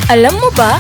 Alam mo ba?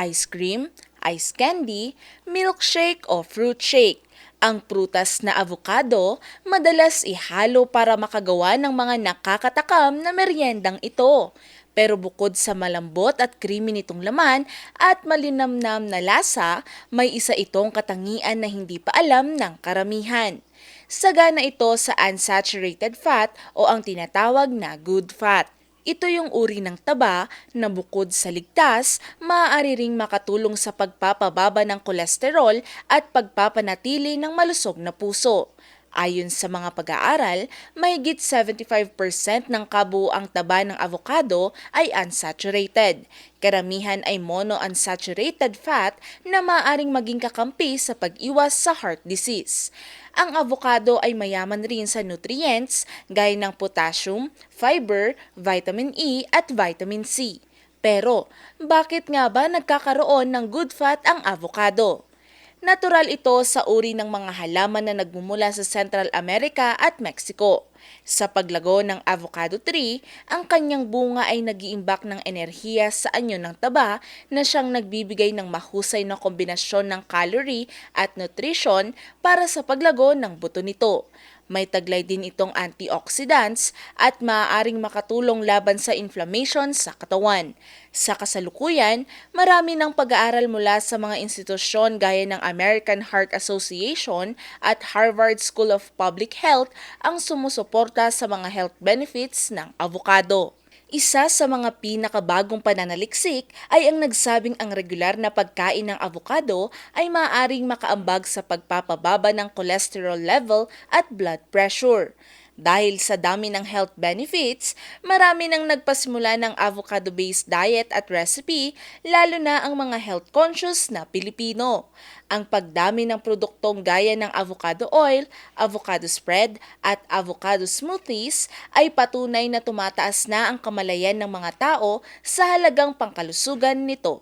Ice cream, ice candy, milkshake o fruit shake. Ang prutas na avocado madalas ihalo para makagawa ng mga nakakatakam na meryendang ito. Pero bukod sa malambot at creamy nitong laman at malinamnam na lasa, may isa itong katangian na hindi pa alam ng karamihan. Sagana ito sa unsaturated fat o ang tinatawag na good fat. Ito yung uri ng taba na bukod sa ligtas, maaari ring makatulong sa pagpapababa ng kolesterol at pagpapanatili ng malusog na puso. Ayon sa mga pag-aaral, mahigit 75% ng kabuuang taba ng avocado ay unsaturated. Karamihan ay monounsaturated fat na maaaring maging kakampi sa pag-iwas sa heart disease. Ang avocado ay mayaman rin sa nutrients gaya ng potassium, fiber, vitamin E at vitamin C. Pero, bakit nga ba nagkakaroon ng good fat ang avocado? Natural ito sa uri ng mga halaman na nagmumula sa Central America at Mexico. Sa paglago ng avocado tree, ang kanyang bunga ay nag-iimbak ng enerhiya sa anyo ng taba na siyang nagbibigay ng mahusay na kombinasyon ng calorie at nutrition para sa paglago ng buto nito. May taglay din itong antioxidants at maaaring makatulong laban sa inflammation sa katawan. Sa kasalukuyan, marami ng pag-aaral mula sa mga institusyon gaya ng American Heart Association at Harvard School of Public Health ang sumusuporta sa mga health benefits ng avocado. Isa sa mga pinakabagong pananaliksik ay ang nagsabing ang regular na pagkain ng avocado ay maaaring makaambag sa pagpapababa ng cholesterol level at blood pressure. Dahil sa dami ng health benefits, marami nang nagpasimula ng avocado-based diet at recipe, lalo na ang mga health-conscious na Pilipino. Ang pagdami ng produktong gaya ng avocado oil, avocado spread, at avocado smoothies ay patunay na tumataas na ang kamalayan ng mga tao sa halagang pangkalusugan nito.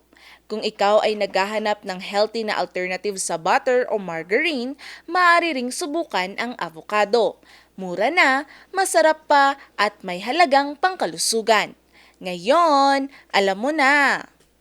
Kung ikaw ay naghahanap ng healthy na alternative sa butter o margarine, maaari ring subukan ang avocado. Mura na, masarap pa at may halagang pangkalusugan. Ngayon, alam mo na!